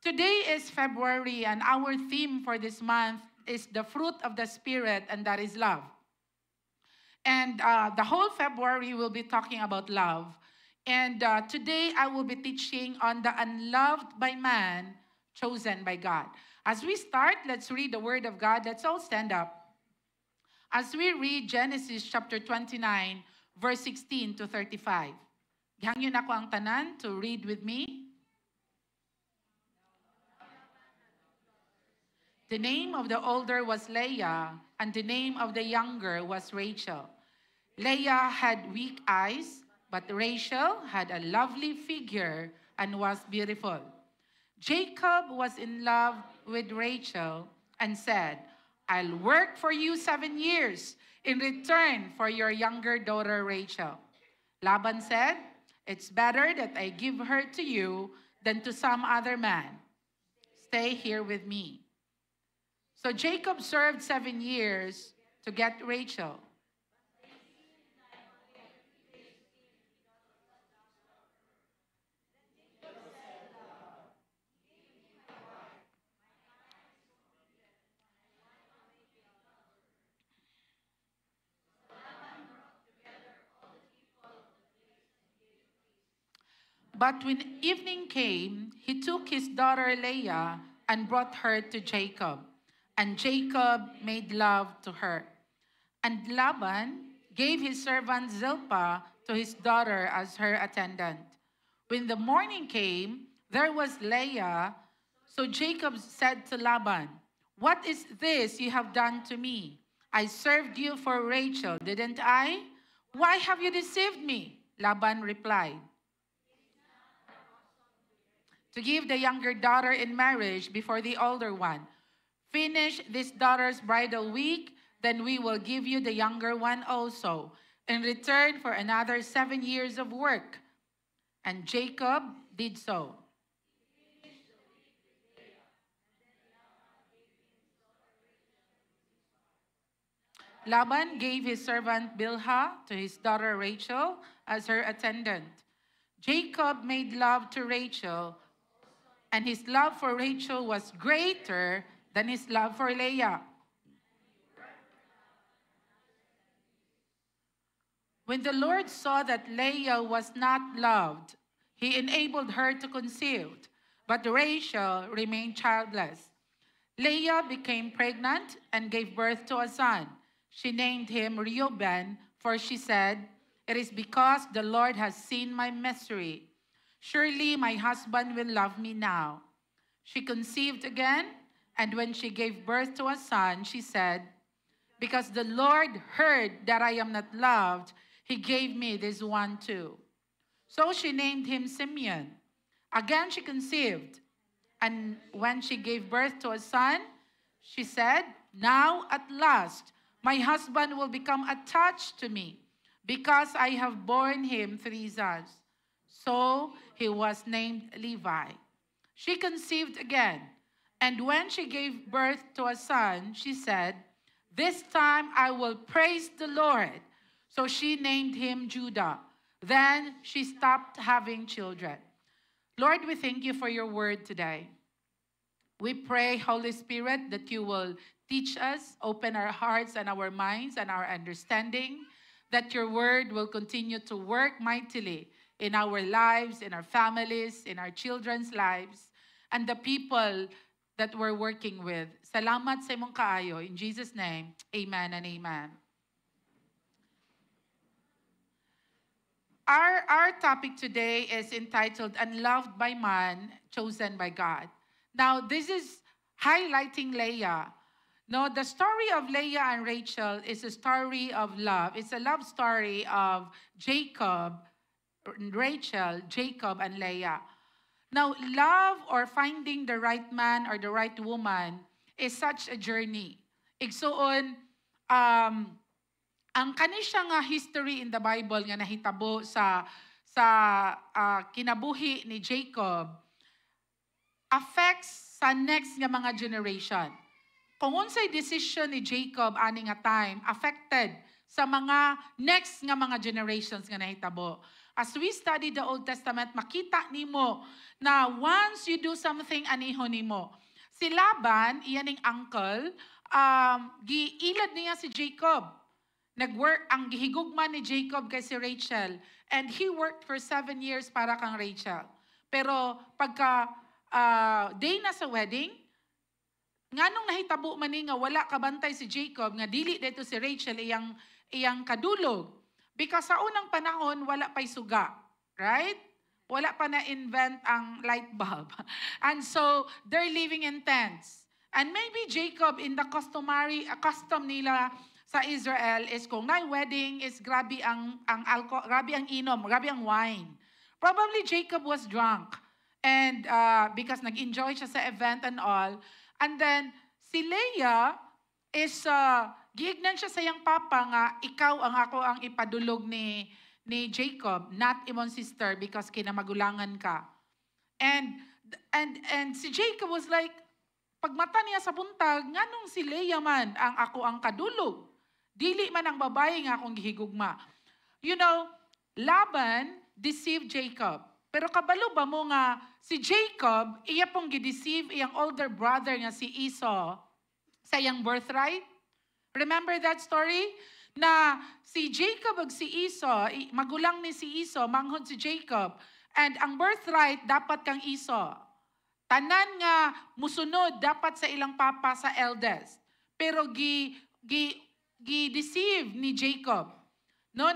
Today is February, and our theme for this month is the fruit of the Spirit, and that is love. And the whole February we'll be talking about love. And today I will be teaching on the unloved by man, chosen by God. As we start, let's read the Word of God. Let's all stand up. As we read Genesis chapter 29, verse 16 to 35. Gihangyo na ko ang tanan to read with me. The name of the older was Leah, and the name of the younger was Rachel. Leah had weak eyes, but Rachel had a lovely figure and was beautiful. Jacob was in love with Rachel and said, I'll work for you 7 years in return for your younger daughter Rachel. Laban said, it's better that I give her to you than to some other man. Stay here with me. So Jacob served 7 years to get Rachel. But when evening came, he took his daughter Leah and brought her to Jacob. And Jacob made love to her. And Laban gave his servant Zilpah to his daughter as her attendant. When the morning came, there was Leah. So Jacob said to Laban, what is this you have done to me? I served you for Rachel, didn't I? Why have you deceived me? Laban replied, to give the younger daughter in marriage before the older one. Finish this daughter's bridal week, then we will give you the younger one also, in return for another 7 years of work. And Jacob did so. Laban gave his servant Bilhah to his daughter Rachel as her attendant. Jacob made love to Rachel, and his love for Rachel was greater than his love for Leah. When the Lord saw that Leah was not loved, he enabled her to conceive, but Rachel remained childless. Leah became pregnant and gave birth to a son. She named him Reuben, for she said, it is because the Lord has seen my misery. Surely my husband will love me now. She conceived again, and when she gave birth to a son, she said, because the Lord heard that I am not loved, he gave me this one too. So she named him Simeon. Again she conceived, and when she gave birth to a son, she said, now at last my husband will become attached to me, because I have borne him 3 sons. So he was named Levi. She conceived again, and when she gave birth to a son, she said, this time I will praise the Lord. So she named him Judah. Then she stopped having children. Lord, we thank you for your word today. We pray, Holy Spirit, that you will teach us, open our hearts and our minds and our understanding, that your word will continue to work mightily in our lives, in our families, in our children's lives, and the people that we're working with. Salamat sa imong kaayo. In Jesus' name, amen and amen. Our topic today is entitled, Unloved by Man, Chosen by God. Now, this is highlighting Leah. No, the story of Leah and Rachel is a story of love. It's a love story of Jacob, Rachel, Jacob, and Leah. Now, love or finding the right man or the right woman is such a journey. Igsuon, ang kanisya nga history in the Bible nga nahitabo sa kinabuhi ni Jacob affects sa next nga mga generation. Kung unsay decision ni Jacob ani nga time affected sa mga next nga mga generations nga nahitabo. as we study the Old Testament, makita nimo na once you do something, aniho nimo. Si Laban, iyan ning uncle, giilad niya si Jacob. Nag-work, ang gihigugma ni Jacob kay si Rachel. And he worked for 7 years para kang Rachel. Pero pagka day na sa wedding, nganong nahitabo man ni nga wala kabantay si Jacob, nga dili dito si Rachel iyang kadulog. Because sa unang panahon, wala pa'y suga. Right? Wala pa na-invent ang light bulb. And so, they're living in tents. And maybe Jacob, in the custom nila sa Israel, is kung may wedding, is grabe ang alcohol, grabe ang inom, grabe ang wine. Probably Jacob was drunk. And because nag-enjoy siya sa event and all. And then, si Leah is, giignan siya sa iyang papa nga, ikaw ako ang ipadulog ni Jacob, not imong sister, because kinamagulangan ka. And si Jacob was like, pagmata niya sa buntag, nganong si Leah man ako ang kadulog. Dili man ang babae nga akong gihigugma. You know, Laban deceived Jacob. Pero kabalo ba mo nga, si Jacob, iya pong gideceive iyang older brother nga si Esau sa iyang birthright? Remember that story? Na si Jacob ug si Esau, magulang ni si Esau, manghod si Jacob. And ang birthright, dapat kang Esau. Tanan nga musunod dapat sa ilang papa sa eldest. Pero gi-deceive ni Jacob. No,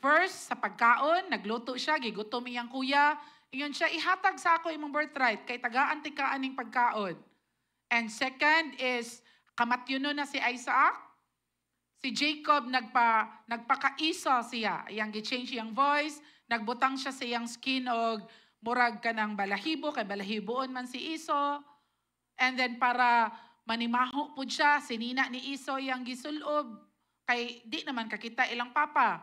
first sa pagkaon, nagluto siya, gigutom iyang kuya. Iyon siya, ihatag sa ako imong birthright kay tagaan tikaan ning pagkaon. And second is kamatyuno na si Isaac. Si Jacob nagpaka-Esau siya. Iyang gi-change iyang voice, nagbutang siya sa iyang skin og murag ka ng balahibo, kay balahiboon man si Esau. And then para manimaho po siya, sinina ni Esau iyang gisulob, kay di naman kakita ilang papa.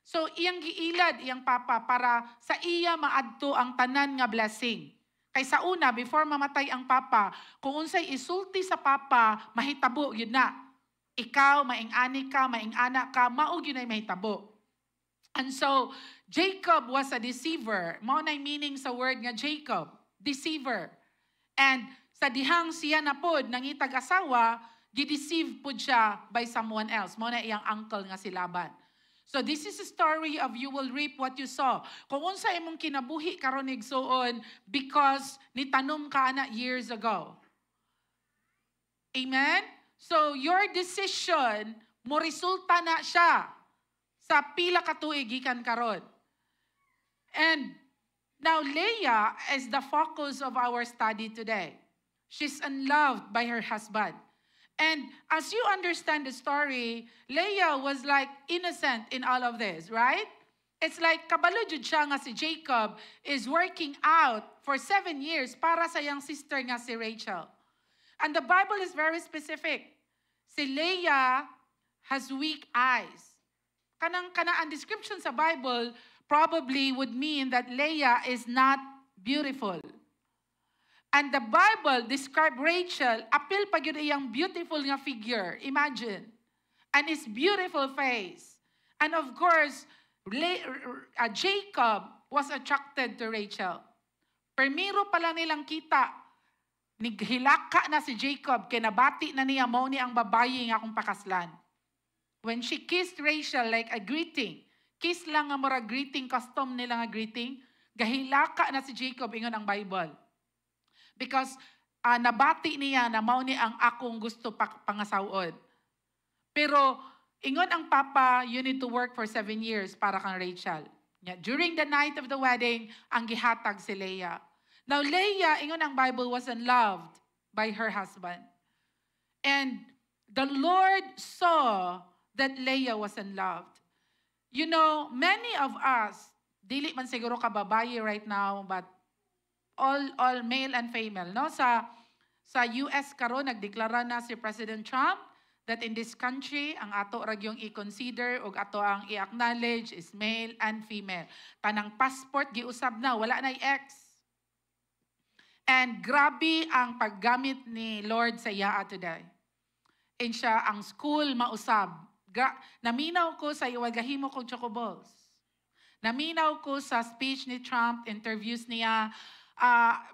So iyang giilad iyang papa para sa iya maadto ang tanan nga blessing. Kay sa una, before mamatay ang papa, kung unsay isulti sa papa, mahitabo yun na. Ikaw, maing-ani ka, maing-anak ka, maog yun ay mahitabo. And so, Jacob was a deceiver. Mao na meaning sa word nga Jacob, deceiver. And sa dihang siya na pod, nangitag asawa, gideceive pod siya by someone else. Mao na iyang uncle nga si Laban. So this is a story of you will reap what you sow. Kung unsa imong kinabuhi karon igsuon because nitanom ka na years ago. Amen? So your decision mo resulta na siya sa pila ka tuig gikan karon. And now Leah is the focus of our study today. She's unloved by her husband. And as you understand the story, Leah was like innocent in all of this, right? It's like kabalo jud siya nga si Jacob is working out for 7 years para sa iyang sister nga si Rachel. And the Bible is very specific. Si Leah has weak eyes. Kanang ang description sa Bible probably would mean that Leah is not beautiful. And the Bible described Rachel, apil pa yun iyang beautiful nga figure. Imagine. And his beautiful face. And of course, Jacob was attracted to Rachel. Permiro pala nilang kita, nighilaka na si Jacob, kinabati na niya, mao ni ang babayi nga akong pakaslan. When she kissed Rachel like a greeting, kiss lang nga mura greeting, custom nila nga greeting, gahilaka na si Jacob, ingon ang Bible. Because nabati niya na mao ni ang akong gusto pangasawod. Pero ingon ang papa, you need to work for 7 years para kang Rachel. Yeah, during the night of the wedding, ang gihatag si Leah. Now Leah, ingon ang Bible, was unloved by her husband. And the Lord saw that Leah was unloved. You know, many of us, dili man siguro ka babae right now, but all male and female, no? Sa US karon nagdeklara na si President Trump that in this country ang ato ra gyung i-consider ug ato ang i-acknowledge is male and female. Tanang passport giusab na, wala na X. And grabe ang paggamit ni Lord sa iya today. And siya ang school mausab, Naminaw ko sa iwagahimo kong chocoballs. Naminaw ko sa speech ni Trump, interviews niya.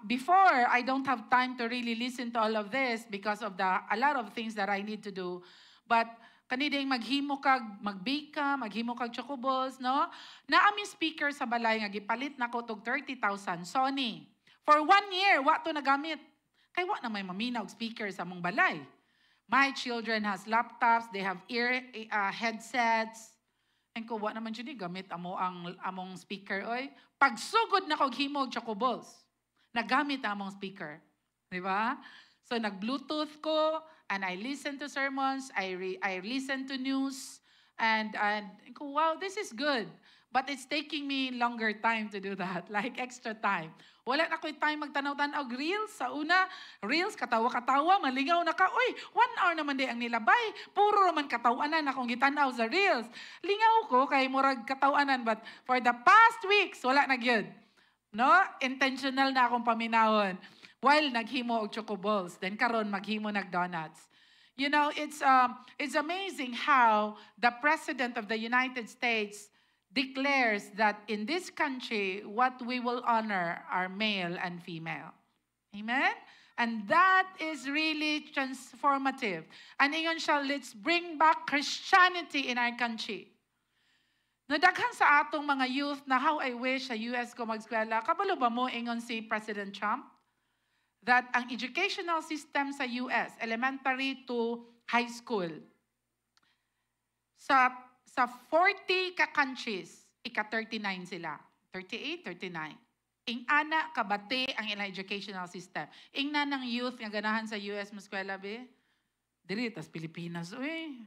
Before, I don't have time to really listen to all of this because of a lot of things that I need to do. But kaniding maghimo kag mag-bake ka, maghimo kag chocoballs, no? Naami speaker sa balay nga gipalit nako tog 30,000 Sony. For 1 year, wa to nagamit. Kay wa na may maminaw speaker sa mong balay. My children has laptops, they have headsets. And ko wa naman jud gamit among speaker oy. Pagsugod na kog himog chocoballs, nagamit among speaker. Di ba? So nag-Bluetooth ko and I listen to sermons, I listen to news and ko wow, this is good. But it's taking me longer time to do that, like extra time. Wala na ko'y time magtanaw-tanaw reels. Sa una, reels, katawa-katawa, malingaw na ka. Uy, 1 hour naman di ang nilabay. Puro naman katawanan akong gitanaw sa reels. Lingaw ko kay murag katawanan, but for the past weeks, wala na gyud. No? Intentional na akong paminahon. While naghimo og chocoballs, then karon maghimo nag donuts. You know, it's amazing how the President of the United States declares that in this country, what we will honor are male and female. Amen? And that is really transformative. And ingon siya, let's bring back Christianity in our country. Nadaghan sa atong mga youth na how I wish sa US ko mag-eskwela. Kabalo ba mo ingon si President Trump? That ang educational system sa US, elementary to high school, sa 40 ka countries, ika-39 sila. 38, 39. Ing ana kabate ang ilang educational system. Ing na ng youth nga ganahan sa US mo eskwela be. Diri tas Pilipinas uy.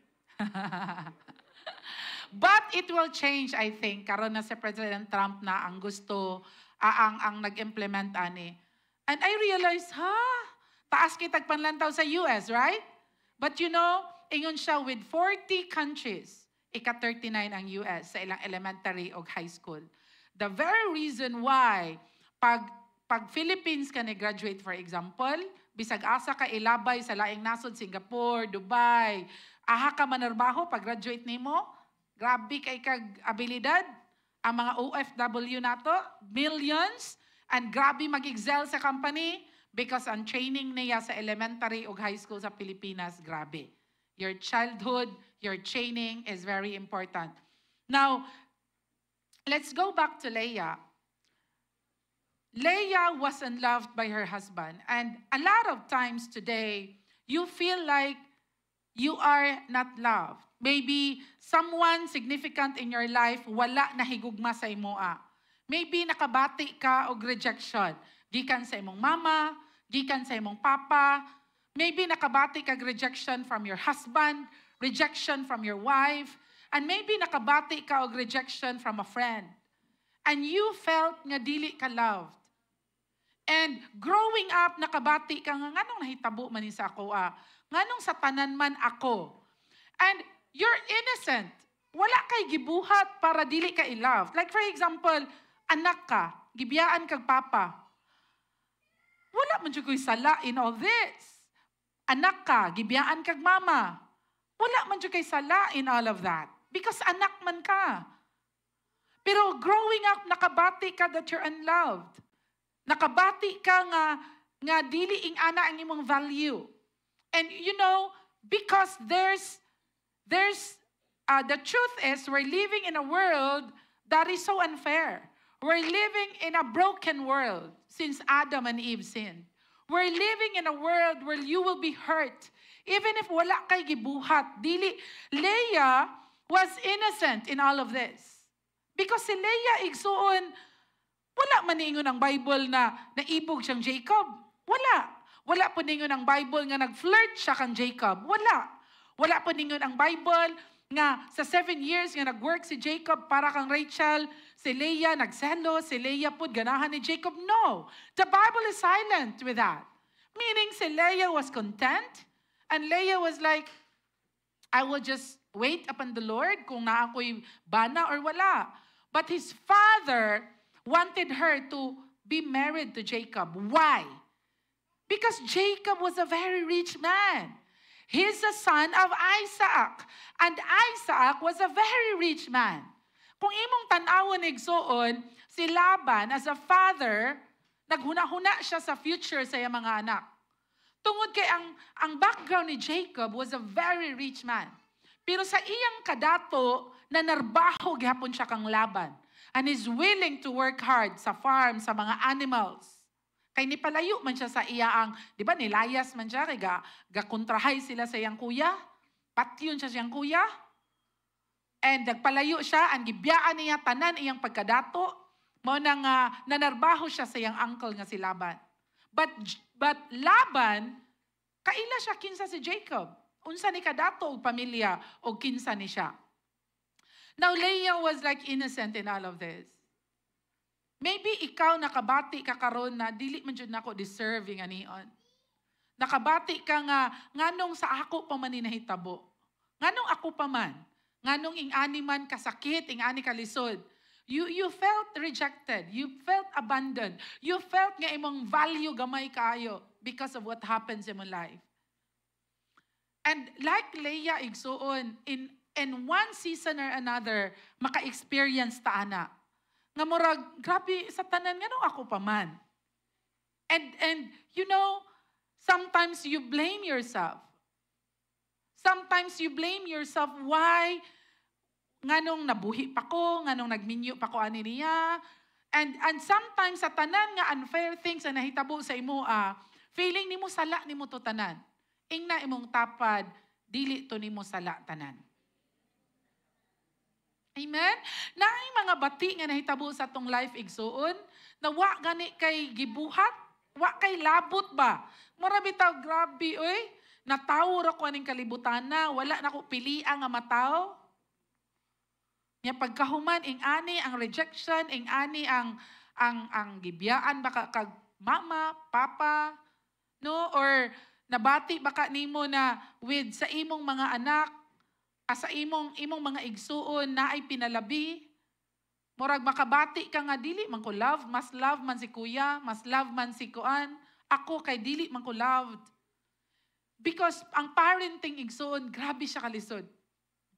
But it will change, I think, karon na si President Trump na ang gusto ang nag-implement ani. And I realized, taas kitag panlantaw sa US, right? But you know, ingon siya with 40 countries, ika-39 ang US sa ilang elementary o high school. The very reason why, pag Philippines ka graduate, for example, bisag asa ka ilabay sa laing nasod, Singapore, Dubai, aha ka manarbaho pag graduate nimo, grabe kay kag abilidad, ang mga OFW nato, millions, and grabe mag-excel sa company because ang training niya sa elementary o high school sa Pilipinas, grabe. Your childhood, your training is very important. Now, let's go back to Leah. Leah wasn't loved by her husband. And a lot of times today, you feel like you are not loved. Maybe someone significant in your life, wala na higugma sa imoa. Maybe nakabati ka og rejection. Gikan sa imong mama, gikan sa imong papa. Maybe nakabati kag rejection from your husband, rejection from your wife, and maybe nakabati ka og rejection from a friend. And you felt nga dili ka loved. And growing up, nakabati ka nga, nganong nahitabo man ni sa ako, nganong sa tanan man ako. And you're innocent. Wala kay gibuhat para dili ka i-love. Like for example, anak ka, gibiyaan kag papa. Wala man jud ko'y sala in all this. Anak ka, gibiyaan kag mama. Wala man jud kay sala in all of that. Because anak man ka. Pero growing up, nakabati ka that you're unloved. Nakabati ka nga dili ing ana ang imong value. And you know, because the truth is, we're living in a world that is so unfair. We're living in a broken world since Adam and Eve sinned. We're living in a world where you will be hurt. Even if wala kay gibuhat. Leah was innocent in all of this. Because si Leah igsuon, wala man ningon ang Bible na naibog siyang Jacob. Wala. Wala po ningon ang Bible nga nag-flirt siya kang Jacob. Wala. Wala po ningon ang Bible nga sa 7 years nga nag-work si Jacob para kang Rachel, si Leah nagselo, si Leah po ganahan ni Jacob. No. The Bible is silent with that. Meaning si Leah was content and Leah was like, I will just wait upon the Lord kung na ako'y bana or wala. But his father wanted her to be married to Jacob. Why? Because Jacob was a very rich man. He's the son of Isaac. And Isaac was a very rich man. Kung imong tan-awon igsuon, si Laban as a father, naghuna-huna siya sa future sa iyang mga anak. Tungod kay ang background ni Jacob was a very rich man. Pero sa iyang kadato, nanarbaho gihapon siya kang Laban. And is willing to work hard sa farm, sa mga animals. Kay nipalayo man siya sa iyaang, di ba nilayas man siya, kay gakontrahay sila sa iyang kuya. Patyon siya sa iyang kuya. And nagpalayo siya, ang gibiyaan niya, tanan iyang pagkadato, mo nang nanarbaho siya sa iyang uncle nga si Laban. But Laban, kaila siya kinsa si Jacob. Unsa ni kadato og pamilya o kinsa ni siya. Now, Leah was like innocent in all of this. Maybe ikaw nakabati ka karon na dili man jud nako deserving anion. Nakabati ka nga nganong sa ako pa man nahitabo. Nganong ako pa man. Nganong ing-ani man kasakit, ing-ani kalisod. You felt rejected. You felt abandoned. You felt nga imong value gamay kaayo because of what happens in your life. And like Leah igsuon, in one season or another, maka-experience ta ana. Nga murag, grabe, sa tanan nga nung ako pa man. And you know, sometimes you blame yourself. Sometimes you blame yourself, why? Nganong nabuhi pa ko, nganong nagminyo pa ko ani niya. And sometimes sa tanan nga unfair things na nahitabo sa imo, feeling nimo sala nimo to tanan. Ingna imong tapad, dili to nimo sala tanan. Amen? Naay mga bati nga nahitabo sa tong life igsuon, na wa gani kay gibuhat, wa kay labot ba? Mura bitaw, grabe, oy, natawor ako aning kalibutan na, wala na ko piliang nga mataw. Nya pagkahuman, ing-ani ang rejection, ing-ani ang gibiyaan, baka kag mama, papa, no? Or nabati baka nimo na with sa imong mga anak, sa imong mga igsuon na ay pinalabi, murag makabati ka nga dili man ko love, mas love man si kuya, mas love man si kuan, ako kay dili man ko loved. Because ang parenting igsuon, grabe siya kalisod.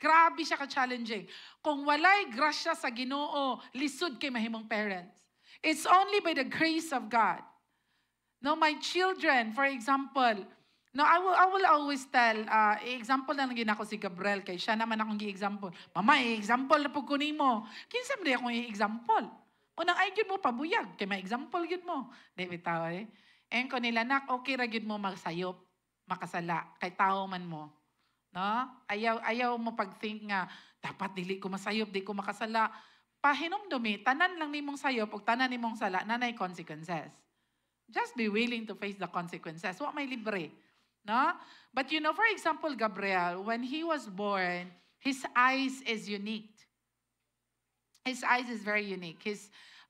Grabe siya ka-challenging. Kung walay grasya sa Ginoo, lisod kay mahimong parents. It's only by the grace of God. No, my children, for example, no, I will always tell, example na lang ako si Gabriel, kay siya naman akong gi-example. Mama, example na po kunin mo. Kinsa mo akong i-example? Unang ay yun mo, pabuyag, kay may example yun mo. Di bitaw eh. And ko nila, nak, okay ra yun mo magsayop, makasala, kay tao man mo. No? Ayaw mo pag-think nga, dapat dili ko masayop, di ko makasala. Pahinomdumi, tanan lang nimong sayop, o tanan nimong sala, nanay consequences. Just be willing to face the consequences. Wa may libre. No? But you know, for example, Gabriel, when he was born, his eyes is unique. His eyes is very unique.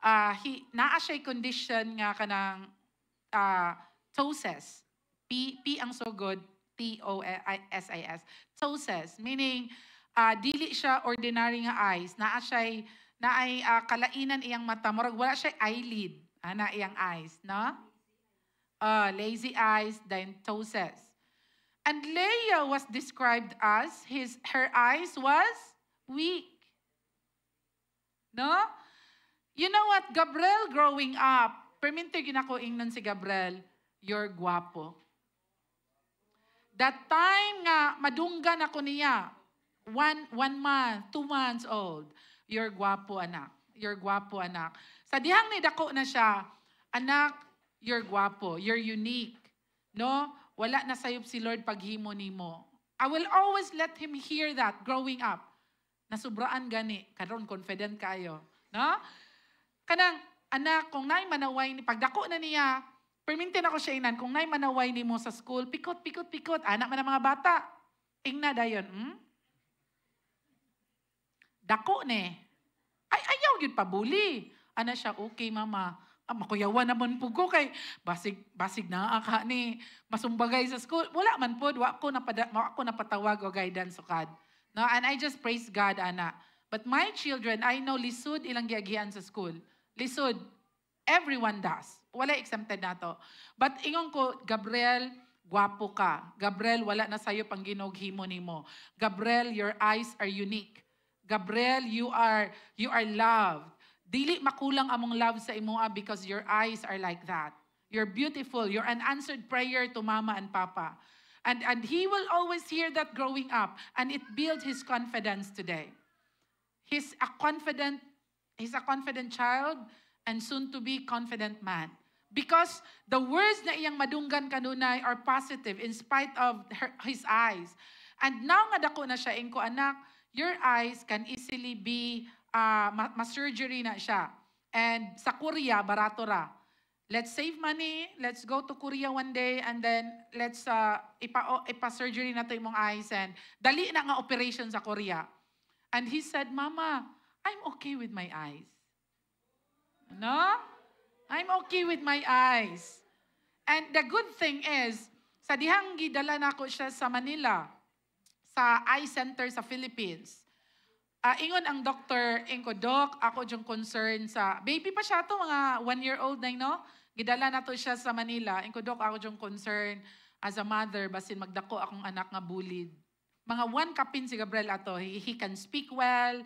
Naa siya condition nga kanang ptosis. P ang sugod, T-O-S-I-S. Ptosis, meaning dili siya ordinary nga eyes. Naa ay kalainan iyang mata. Murag wala siya eyelid. Ana iyang eyes, no? Lazy eyes, then ptosis. And Leah was described as her eyes was weak. No? You know what? Gabriel growing up, permintig yun ako ingnan si Gabriel, you're guwapo. That time nga, madunggan ako niya, 1 month, 2 months old, you're guwapo anak. You're guwapo anak. Sa dihang ni dako na siya, anak, you're guwapo, you're unique. No? Wala na sayop si Lord paghimo nimo. I will always let him hear that growing up. Nasubraan gani, karon confident kayo, no? Kanang anak, kung nay manaway ni pagdako na niya, permintin ako siya inan, kung nay manaway nimo sa school, pikot. Anak man ang mga bata. Ingna dayon, dako ni. Ay ayaw gyud pabuli. Ana siya, okay mama. Makuyawan naman po ko kay basig na aka ni masumbagay sa school. Wala man po, ako napatawag o guidance sukad. No, and I just praise God, ana. But my children, I know lisod ilang giagian sa school. Lisod, everyone does. Wala exempted na to. But ingon ko, Gabriel, Gwapo ka. Gabriel, wala na sa'yo pang ginughimo nimo. Gabriel, your eyes are unique. Gabriel, you are loved. Dili makulang among love sa imoa because your eyes are like that. You're beautiful. You're an answered prayer to mama and papa. And he will always hear that growing up. And it builds his confidence today. He's a confident child and soon to be confident man. Because the words na iyang madunggan kanunay are positive in spite of his eyes. And now nga dako na siya, ingko anak, your eyes can easily be, ma-surgery na siya. And sa Korea, barato ra. Let's save money, let's go to Korea one day, and then let's ipa-surgery na to imong eyes, and dali na nga operation sa Korea. And he said, Mama, I'm okay with my eyes. No? I'm okay with my eyes. And the good thing is, sa dihang gidala na ko siya sa Manila, sa eye center sa Philippines, ingon ang doctor, ingko, Doc, ako yung concern sa, baby pa siya to, mga 1-year-old na, no? Gidala na to siya sa Manila. Ingko, Doc, ako yung concern as a mother, basin magdako akong anak nga bullied. Mga 1 kapin si Gabriel ato. He can speak well,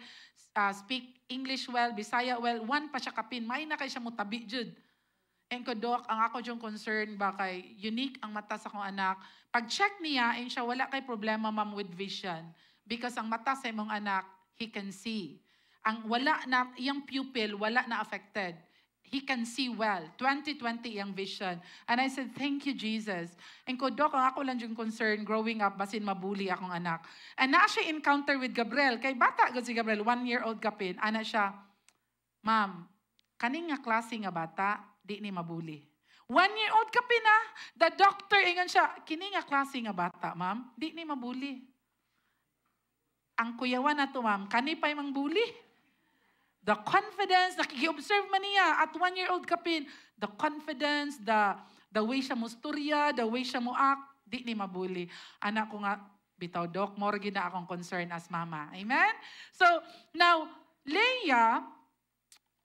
speak English well, Bisaya well. 1 pa siya kapin. May na kay siya mutabi, Jud. Ingko, Doc, ang ako yung concern ba kay unique ang mata sa akong anak. Pag-check niya, siya, wala kay problema, ma'am, with vision. Because ang mata sa imong anak, he can see. Ang wala na, iyang pupil, wala na affected. He can see well. 20/20 iyang vision. And I said, thank you, Jesus. And ko, Doc, ang ako lang yung concern, growing up, basin mabuli akong anak. And na siya encounter with Gabriel. Kay bata si Gabriel, 1-year-old kapin. Ana siya, Ma'am, kaning nga klase nga bata, di ni mabuli. 1-year-old kapin na. The doctor, ingan siya, kini nga klase nga bata, ma'am, di ni mabuli. Ang kuyawan na to, ma'am, kani pa yung bully. The confidence, nakiki-observe man niya at 1-year-old kapin, the confidence, the way siya mo storya, the way siya mo act, di ni mabuli. Anak ko nga, bitaw, Doc, more gina akong concern as mama. Amen? So, now, Leah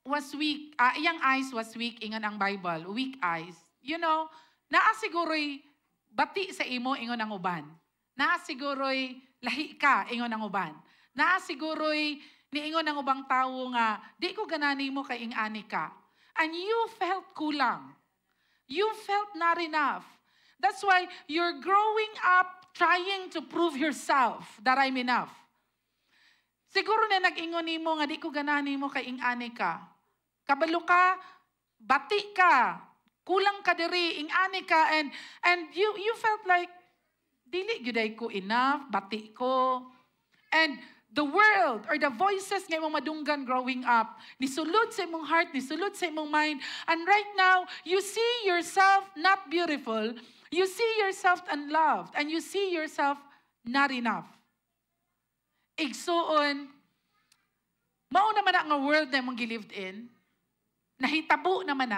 was weak. Iyang eyes was weak, ingon ang Bible. Weak eyes. You know, naasiguro'y bati sa imo, ingon ang uban. Naasiguro'y lahi ka, ingon ang uban. Naasiguro'y niingon ang ubang tao nga, di ko ganani mo kay ingani ka. And you felt kulang. You felt not enough. That's why you're growing up trying to prove yourself that I'm enough. Siguro na nag-ingon ni mo nga, di ko ganani mo kay ingani ka. Kabalo ka, bati ka, kulang ka diri, ingani ka, and you felt like, dili gyuday ko enough, bati ko. And the world or the voices nga imong madunggan growing up, nisulod sa imong heart, nisulod sa imong mind, and right now, you see yourself not beautiful, you see yourself unloved, and you see yourself not enough. Igsuon, mao naman ang world na imong gilived in, nahitabo naman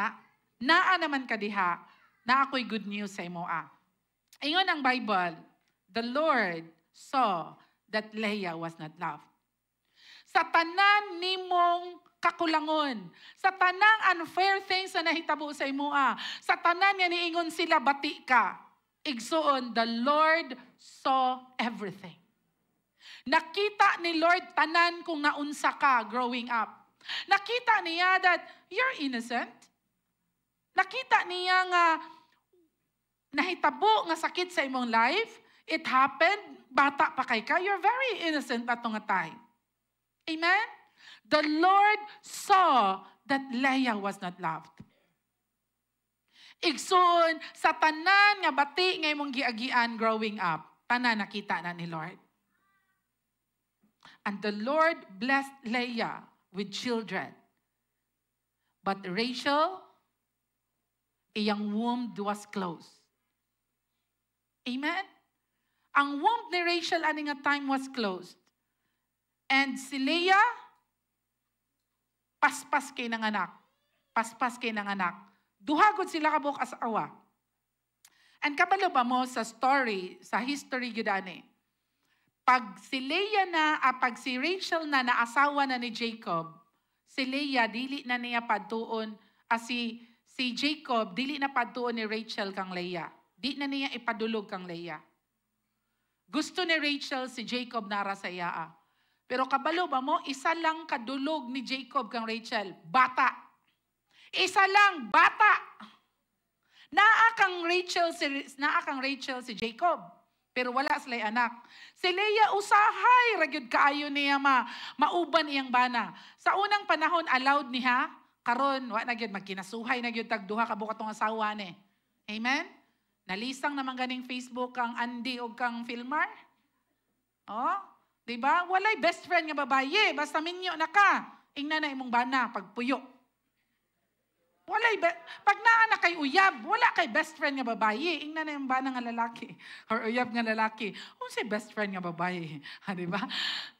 naa naman kadiha, na ako'y good news sa imoa. Ingon ang Bible, the Lord saw that Leah was not loved. Sa tanan nimong kakulangon, sa tanang unfair things na nahitabo sa imoa, sa tanan nga niingon sila bati ka, igsuon, the Lord saw everything. Nakita ni Lord tanan kung naunsa ka growing up. Nakita niya that you're innocent. Nakita niya nga nahitabo nga sakit sa imong life. It happened, bata pa kay ka, you're very innocent at nga time. Amen? The Lord saw that Leah was not loved. Igsoon, sa tanan nga bati nga imong giagian growing up, tanan nakita na ni Lord. And the Lord blessed Leah with children. But Rachel, iyang womb was closed. Amen? Ang womb ni Rachel ani nga time was closed. And si Leah, paspas kay nanganak. Paspas kay nanganak. Duhagod sila kabuk asawa. And kabalo ba mo sa story, sa history gudani, pag si Leah pag si Rachel na naasawa na ni Jacob, si Leah dili na niya padtuon, si Jacob dili na padtuon ni Rachel kang Leah. Di na niya ipadulog kang Leah. Gusto ni Rachel si Jacob nara sa iyaa. Pero kabalo ba mo, isa lang kadulog ni Jacob kang Rachel, bata. Isa lang, bata. Naa kang Rachel si Jacob, pero wala sila anak. Si Leah usahay, ragyod kaayo niya mauban iyang bana. Sa unang panahon, allowed niya, karon wa na gyud magkinasuhay na gyud tagduha ka buka tong asawa ni. Amen? Nalisang naman ganing Facebook kang Andy o kang Filmar. Oh, di ba? Walay best friend nga babaye, basta minyo na ka. Ingna na imong bana pagpuyo. Pag naa na kay uyab, wala kay best friend nga babae. Ingna na yung bana nga lalaki. Or uyab nga lalaki. Say best friend nga babae. Ha, di ba?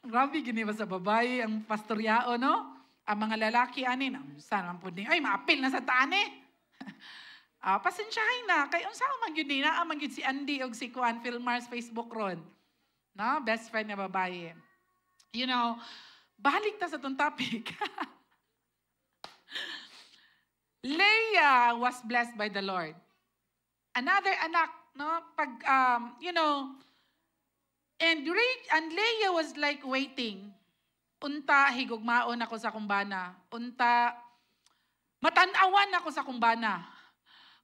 Grabe, gini ba sa babae ang pastoryao, no? Ang mga lalaki, anin, saan man po din, ay, maapil na sa taan eh. Pasensyahin na. Kaya unsa man yun din, man yun si Andy o si Juan Filmar's Facebook ron. No? Best friend nga babae. You know, balik ta sa itong topic. Leah was blessed by the Lord. Another anak, no? And Leah was like waiting. Unta, higugmaon ako sa kumbana. Unta, matanawan ako sa kumbana.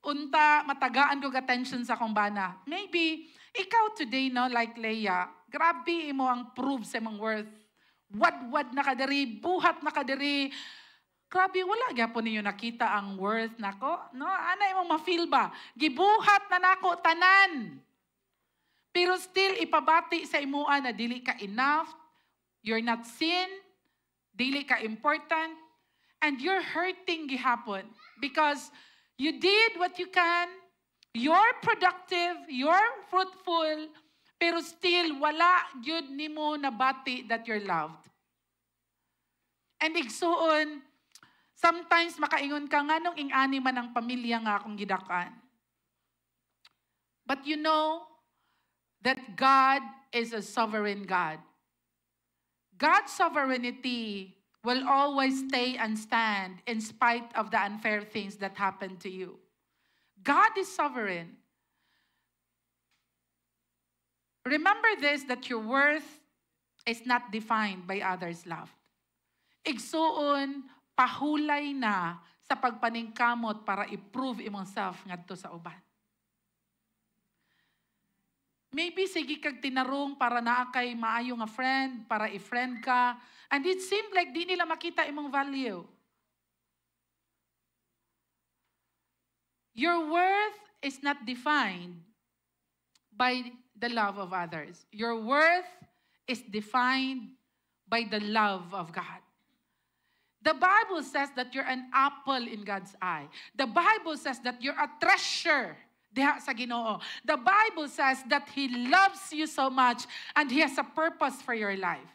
Unta, matagaan ko attention sa kumbana. Maybe, ikaw today, no, like Leah, grabe mo ang prove sa mong worth. Wad-wad na kadiri, buhat na kadiri. Grabe, wala gyapon ninyo nakita ang worth nako. No? Ana imong ma-feel ba? Gibuhat na nako tanan. Pero still ipabati sa imuan na dili ka enough, you're not seen, dili ka important, and you're hurting gihapon because you did what you can, you're productive, you're fruitful, pero still wala gyud nimo nabati that you're loved. And igsuon, sometimes makaingon ka nga nung ingani man ang pamilya nga akong gidakan. But you know that God is a sovereign God. God's sovereignty will always stay and stand in spite of the unfair things that happen to you. God is sovereign. Remember this, that your worth is not defined by others' love. Igsuon, pahulay na sa pagpaningkamot para i-prove imong self ngadto sa uban. Maybe sige kag tinarong para naa kay maayo nga friend, para i-friend ka, and it seemed like di nila makita imong value. Your worth is not defined by the love of others. Your worth is defined by the love of God. The Bible says that you're an apple in God's eye. The Bible says that you're a treasure diha sa Ginoo. The Bible says that He loves you so much and He has a purpose for your life.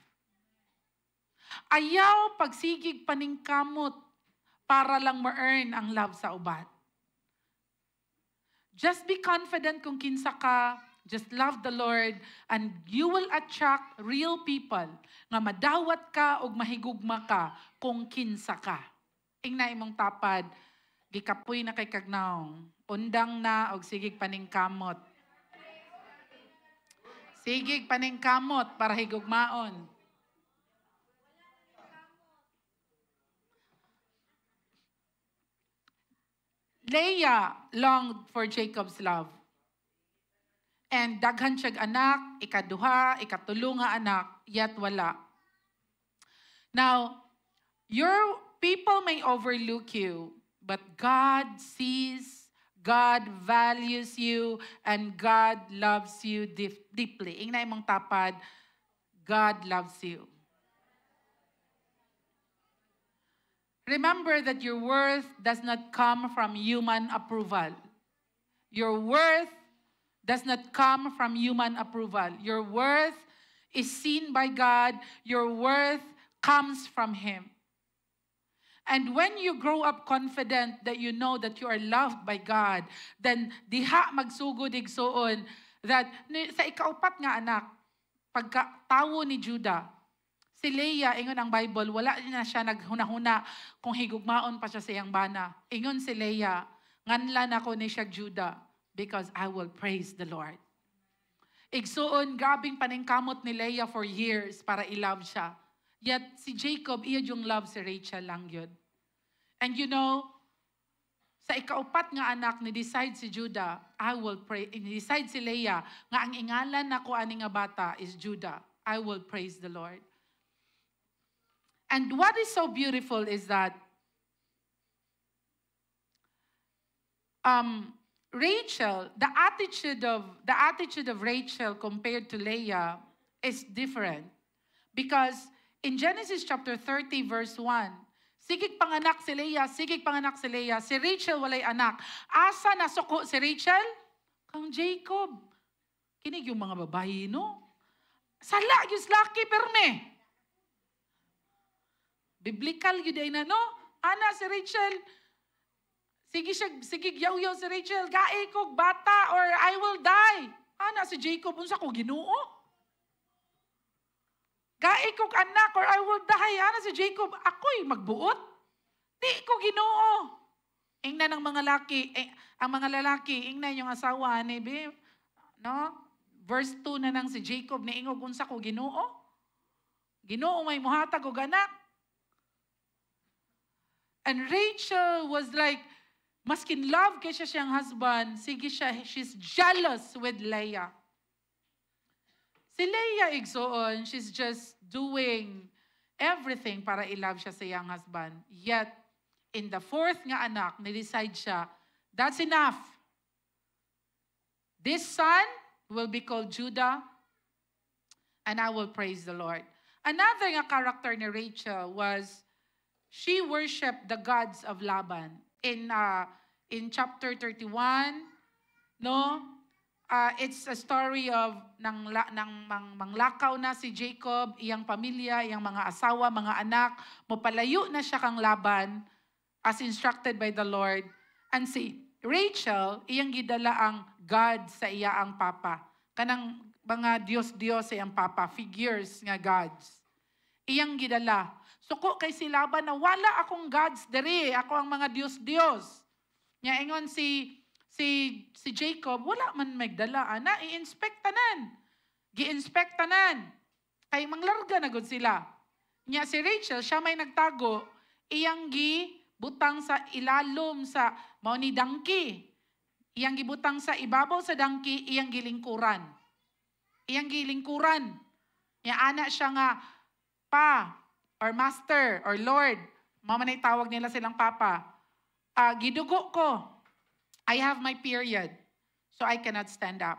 Ayaw pagsigig paningkamot para lang ma-earn ang love sa uban. Just be confident kung kinsa ka. Just love the Lord and you will attract real people nga madawat ka o mahigugma ka kung kinsa ka. Ingna imong tapad, gikapoy na kay kagnaong, undang na og sigig paningkamot. Sigig paningkamot para higugmaon. Leah longed for Jacob's love. And daghan siyag anak, ikaduha, ikatulo nga anak, yet wala. Now, your people may overlook you, but God sees, God values you, and God loves you deeply. Ingna imong tapad, God loves you. Remember that your worth does not come from human approval. Your worth does not come from human approval. Your worth is seen by God. Your worth comes from Him. And when you grow up confident that you know that you are loved by God, then diha magsugod igsuon that sa ikaupat nga anak, pagkatawo ni Judah, si Leah, ingon ang Bible, wala na siya naghuna-huna kung higugmaon pa siya sa iyang bana. Ingon si Leah, nganlan ako ni siya Judah. because I will praise the Lord. Igsuon, grabing paningkamot ni Leah for years para i-love siya. Yet si Jacob, iya yung love si Rachel lang yun. And you know, sa ikaupat nga anak, ni-decide si Judah, I will pray. Ni-decide si Leah, nga ang ingalan na ko ani nga bata is Judah. I will praise the Lord. And what is so beautiful is that Rachel, the attitude of Rachel compared to Leah is different. Because in Genesis chapter 30 verse 1, sigig panganak si Leah, sigig panganak si Leah, si Rachel walay anak. Asa nasuko si Rachel? Kang Jacob. Kinig yung mga babae, no? Sala, yung laki perme. Biblical yun ay na, no? Ana si Rachel, sige yaw-yaw si Rachel, gae kog bata or I will die. Ana si Jacob, unsa ko Ginoo? Gae kog anak or I will die. Ana si Jacob, ako'y magbuot. Di ko Ginoo. Ingnan ang mga laki, ang mga lalaki, ingnan yung asawa ni no? Verse 2 na nang si Jacob ni ingog unsa ko Ginoo? Ginoo may muhatag og anak. And Rachel was like, maskin love kay siya siyang husband, sige siya, she's jealous with Leah. Si Leah igsoon, she's just doing everything para i-love siya sa iyang husband. Yet, in the fourth nga anak, ni-decide siya, that's enough. This son will be called Judah, and I will praise the Lord. Another nga character ni Rachel was, she worshiped the gods of Laban. In chapter 31, no, it's a story of nang manglakaw na si Jacob, iyang pamilya, iyang mga asawa, mga anak, mopalayo na siya kang Laban as instructed by the Lord. And si Rachel, iyang gidala ang God sa iya ang papa. Kanang mga Diyos-Diyos sa iyang papa, figures nga gods. Iyang gidala. Suko kay si Laban na wala akong gods dere, ako ang mga Diyos-Diyos. Nya ingon si Jacob, wala man magdala, ana, i-inspect tanan. Gi-inspect tanan. Kay manglarga na gud sila. Nya si Rachel, siya may nagtago, iyang gibutang sa ilalom sa mao ni dangki. Iyang gibutang sa ibabaw sa dangki, iyang gilingkuran. Iyang gilingkuran. Nya ana siya nga pa or master or Lord. Mamanay tawag nila silang papa. Gidugo ko. I have my period, so I cannot stand up.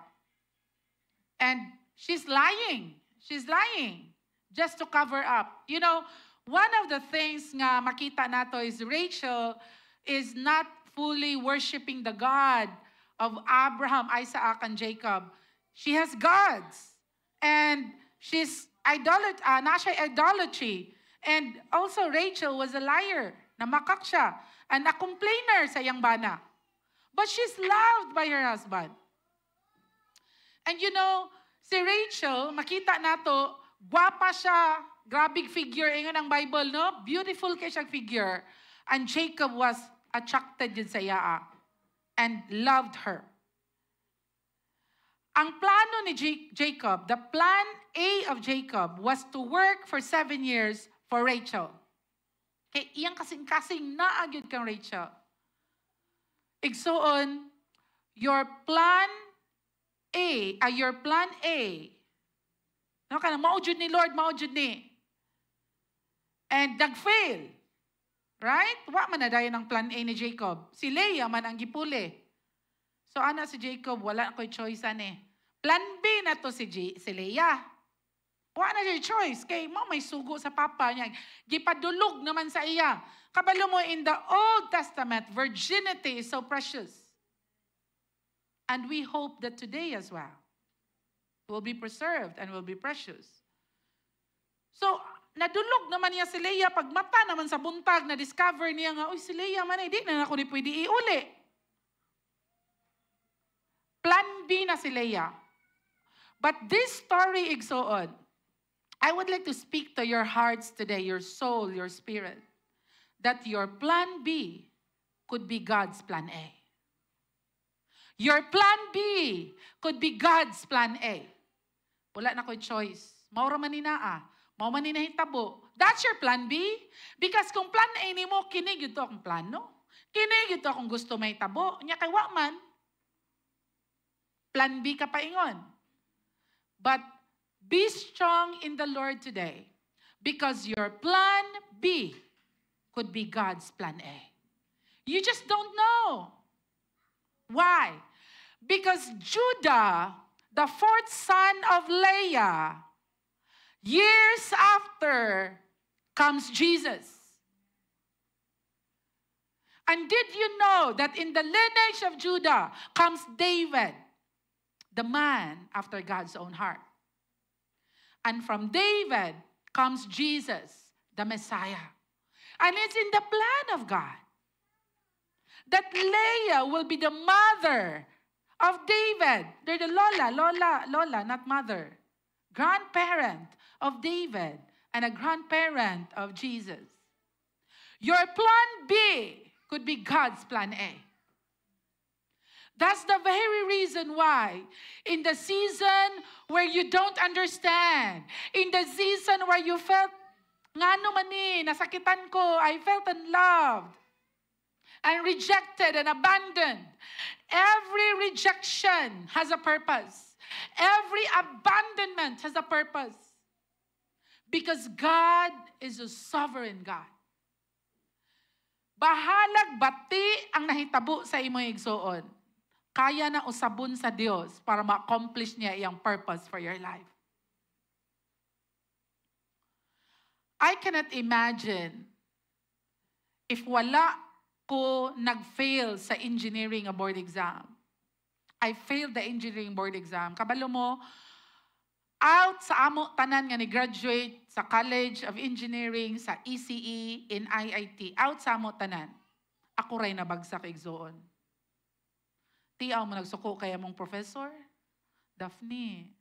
And she's lying. She's lying just to cover up. You know, one of the things nga makita nato is Rachel is not fully worshiping the God of Abraham, Isaac, and Jacob. She has gods. And she's idolatry. And also Rachel was a liar. Namakak siya. And a complainer sa iyang bana. But she's loved by her husband. And you know, si Rachel, makita nato, gwapa siya, grabing figure, ingon ang Bible, no? Beautiful kay siyang figure. And Jacob was attracted yun sa iya and loved her. Ang plano ni Jacob, the plan A of Jacob was to work for 7 years for Rachel. Kay iyang kasing-kasing naagyod kang Rachel. Igsoon, your plan A, no, kanang maujud ni Lord, maujud ni. And nag-fail. Right? Wa man na dayon ang plan A ni Jacob. Si Leah man ang gipuli. So ana si Jacob, wala ko'y choice ani. Plan B na to si Leah. Wa na siya choice. Kay mo may sugo sa papa niya. Gipadulog naman sa iya. Kabalo mo in the Old Testament, virginity is so precious. And we hope that today as well will be preserved and will be precious. So, nadulog naman niya si Leah. Pag mata naman sa buntag, na-discover niya nga, uy, si Leah man, di na ako ni pwede iuli. Plan B na si Leah. But this story is so odd. I would like to speak to your hearts today, your soul, your spirit, that your plan B could be God's plan A. Your plan B could be God's plan A. Wala na ko'y choice. Maura man ninaa. Mao man ninahitabo. That's your plan B. Because kung plan A ni mo, kinig ito akong plano. Kinig ito akong gusto may tabo. Nya kay wa man. Plan B ka pa ingon. But be strong in the Lord today. Because your plan B could be God's plan A. You just don't know. Why? Because Judah, the fourth son of Leah, years after comes Jesus. And did you know that in the lineage of Judah comes David, the man after God's own heart? And from David comes Jesus, the Messiah. And it's in the plan of God that Leah will be the mother of David. They're the Lola, not mother. Grandparent of David and a grandparent of Jesus. Your plan B could be God's plan A. That's the very reason why in the season where you don't understand, in the season where you felt, ngano man ni, nasakitan ko, I felt unloved, and rejected and abandoned. Every rejection has a purpose. Every abandonment has a purpose. Because God is a sovereign God. Bahalag bati ang nahitabo sa imong igsuon. Kaya na usabon sa Dios para ma-accomplish niya iyang purpose for your life. I cannot imagine if wala ko nag-fail sa engineering board exam. I failed the engineering board exam. Kabalo mo, out sa amo tanan nga ni graduate sa College of Engineering, sa ECE, in IIT, out sa amo tanan, ako ray nabagsak igsuon. Tiyaw mo nagsuko kaya mong professor? Daphne,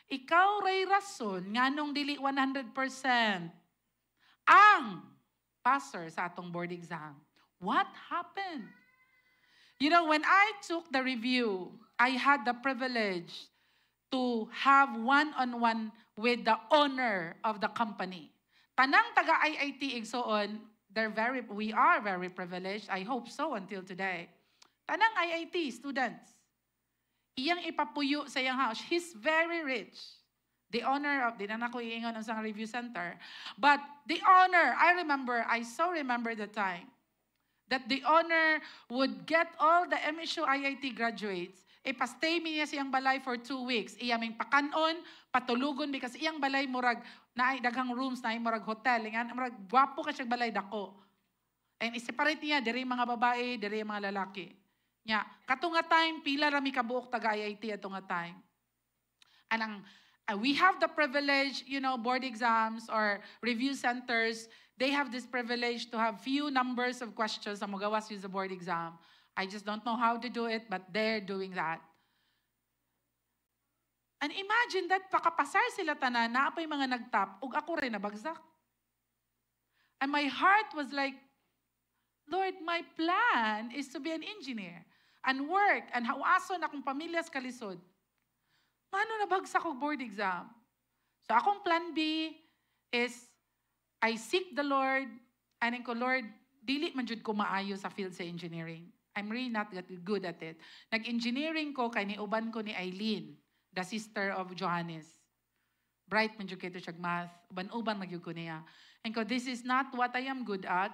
ikaw ray rason nga nung dili 100% ang passer sa atong board exam. What happened? You know, when I took the review, I had the privilege to have one-on-one with the owner of the company. Tanang taga-IIT igsoon, we are very privileged. I hope so until today. Tanang IIT students. Iyang ipapuyo sa iyang house. He's very rich. The owner of, di na ako iingon sa review center. But the owner, I so remember the time that the owner would get all the MSU IIT graduates, ipastay niya siyang balay for 2 weeks. Iyaming pakanon, patulugon, because iyang balay murag, na daghang rooms, na murag hotel, murag gwapo ka siyang balay dako. And i-separate niya, diri mga babae, diri mga lalaki. Nya, kato nga time, pila rami kabuok taga-IIT ato nga time. Anang, we have the privilege, you know, board exams or review centers, they have this privilege to have few numbers of questions sa magawas with the board exam. I just don't know how to do it, but they're doing that. And imagine that, pakapasar sila tanan, naapay mga nagtap, ug ako rin nabagsak. And my heart was like, Lord, my plan is to be an engineer and work and hawason akong pamilya sa kalisod. Mano nabagsak og board exam? So akong plan B is, I seek the Lord, and ko, Lord, dili man jud ko maayo sa field sa engineering. I'm really not good at it. Nag-engineering ko, kay niuban ko ni Eileen, the sister of Johannes. Bright man jud kay to siya math. Uban-uban magyud ko niya. And ko, this is not what I am good at.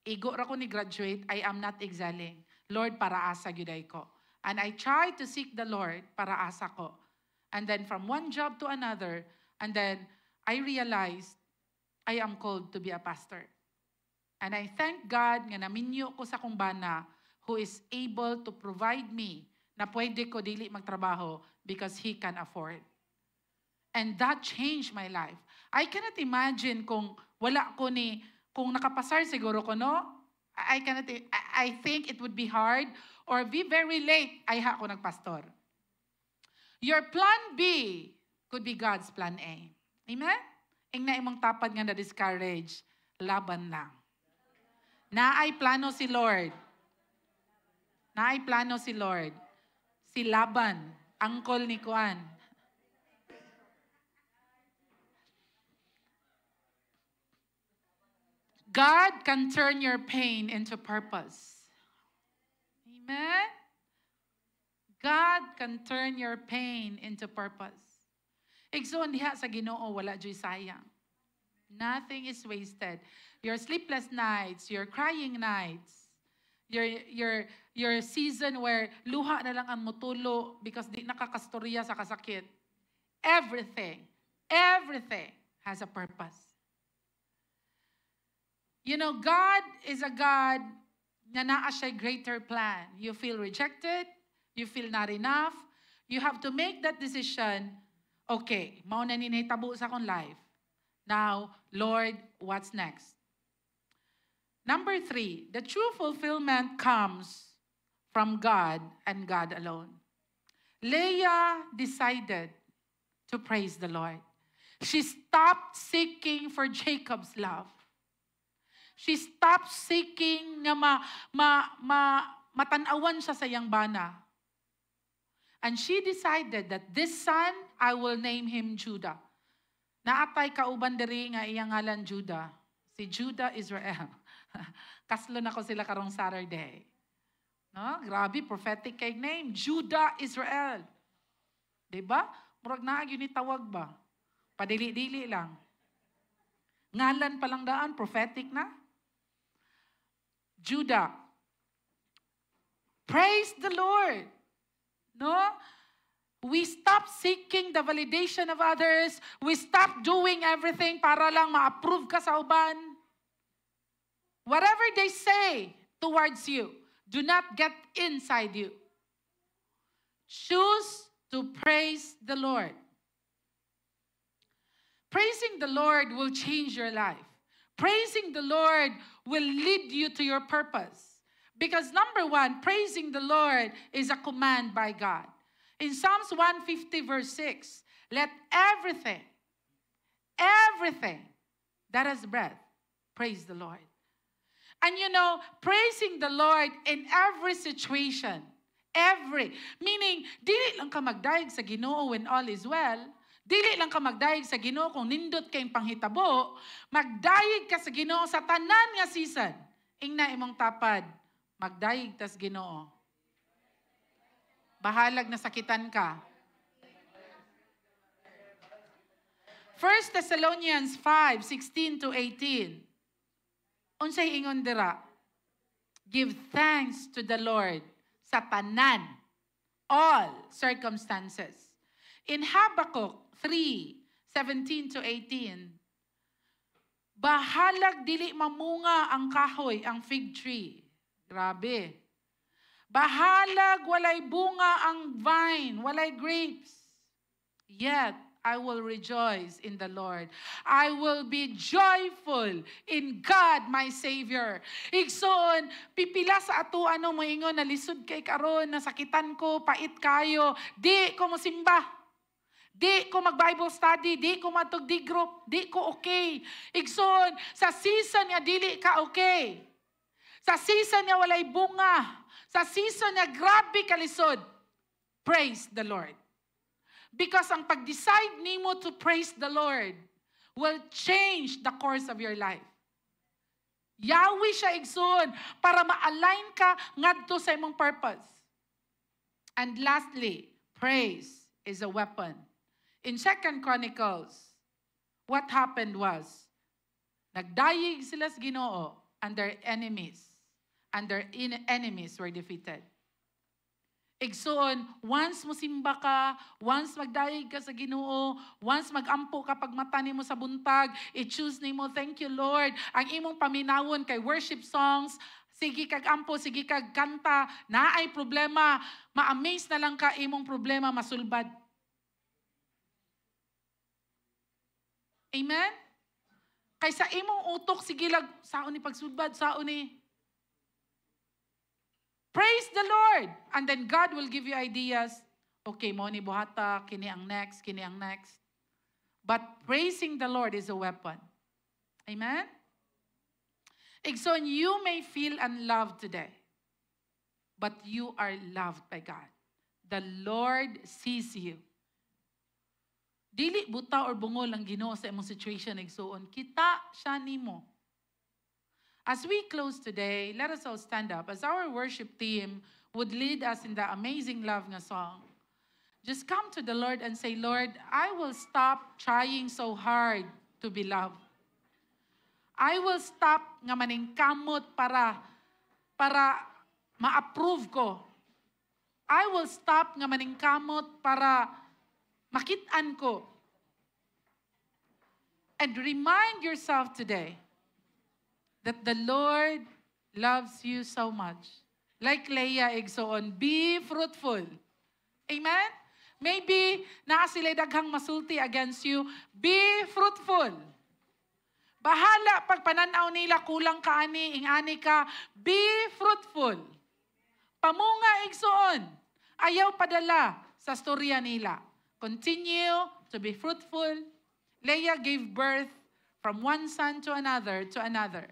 Igo ra ko ni graduate, I am not excelling. Lord, para asa gyuday ko. And I try to seek the Lord para asa ko. And then from one job to another, and then I realized I am called to be a pastor. And I thank God nga naminyo ko sa kumbana who is able to provide me na pwede ko dili magtrabaho because He can afford. And that changed my life. I cannot imagine kung wala ko ni, kung nakapasar siguro ko, no? I think it would be hard or be very late ay ako nagpastor. Your plan B could be God's plan A. Amen? Ing na imong tapad nga na-discourage, laban lang. Naay plano si Lord. Naay plano si Lord. Si Laban, uncle ni Kuan. God can turn your pain into purpose. Amen? God can turn your pain into purpose. Igsoon diha sa Ginoo, wala joy sayang. Nothing is wasted. Your sleepless nights, your crying nights, your season where luha na lang ang mutulo because di nakakastorya sa kasakit. Everything has a purpose. You know, God is a God na naa siya greater plan. You feel rejected, you feel not enough, you have to make that decision, okay, mao na ninahitabo sa akong life. Now, Lord, what's next? Number 3, the true fulfillment comes from God and God alone. Leah decided to praise the Lord. She stopped seeking for Jacob's love. She stopped seeking nga matanawan siya sa iyang bana. And she decided that this son, I will name him Judah. Naatay kauban diri nga iyang ngalan Judah. Si Judah Israel. Kaslo na ko sila karong Saturday. No? Grabe, prophetic kay name. Judah Israel. Diba? Murag naag yun itawag ba? Padili-dili lang. Ngalan palang daan, prophetic na. Judah. Praise the Lord. No? We stop seeking the validation of others. We stop doing everything para lang ma-approve ka sa uban. Whatever they say towards you, do not get inside you. Choose to praise the Lord. Praising the Lord will change your life. Praising the Lord will lead you to your purpose. Because number 1, praising the Lord is a command by God. In Psalms 150 verse 6, let everything that has breath, praise the Lord. And you know, praising the Lord in every situation, meaning, dili lang ka magdaig sa Ginoo when all is well. Dili lang ka magdaig sa Ginoo kung nindot kayong panghitabo. Magdaig ka sa Ginoo sa tanan nga season. Ingna imong tapad, magdaig tas Ginoo. Bahalag na sakitan ka. 1 Thessalonians 5:16-18. Unsay ingon dira? Give thanks to the Lord sa tanan, all circumstances. In Habakkuk 3:17-18, bahalag dili mamunga ang kahoy, ang fig tree. Grabe. Bahalag walay bunga ang vine, walay grapes. Yet, I will rejoice in the Lord. I will be joyful in God, my Savior. Igsoon, pipila sa ato, moingon, nalisod kay karon, nasakitan ko, pait kayo, di ko mosimba. Di ko mag-Bible study, di ko matug di group, di ko okay. Igsoon, sa season nga dili ka okay. Sa season nga walay bunga. Sa season nga grabe kalisod. Praise the Lord. Because ang pag-decide nimo to praise the Lord will change the course of your life. Yawi siya igsoon para ma-align ka ngadto sa imong purpose. And lastly, praise is a weapon. In 2 Chronicles, what happened was, nagdayig sila sa Ginoo and their enemies were defeated. Igsoon, once musimba ka, once magdayig ka sa Ginoo, once magampo ka pag mata nimo sa buntag, i-choose nimo, thank you Lord, ang imong paminawon kay worship songs, sige kag ampo, sige kag kanta, naay problema, ma-amaze na lang ka imong problema masulbad. Amen? Kaysa imong utok, sige lag, saon ni pagsulbad, saon ni. Praise the Lord. And then God will give you ideas. Okay, mo ni buhata, kini ang next. But praising the Lord is a weapon. Amen? Igsoon, you may feel unloved today, but you are loved by God. the Lord sees you. Dili buta or bungol ang Ginoo sa imong situation igsuon. Kita siya nimo. As we close today, let us all stand up as our worship team would lead us in the amazing love nga song. Just come to the Lord and say, Lord, I will stop trying so hard to be loved. I will stop nga maningkamot para ma-approve ko. I will stop nga maningkamot para makitaan ko. And remind yourself today that the Lord loves you so much. Like Leah igsoon, be fruitful. Amen? Maybe naa sila daghang masulti against you, be fruitful. Bahala pag pananaw nila kulang ka ani, ingani ka, be fruitful. Pamunga igsoon. Ayaw padala sa storya nila. Continue to be fruitful. Leah gave birth from one son to another to another.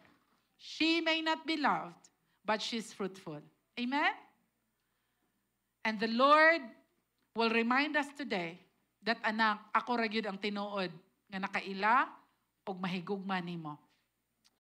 She may not be loved, but she's fruitful. Amen? And the Lord will remind us today that anak, ako ra gyud ang tinuod nga nakaila og mahigugma nimo.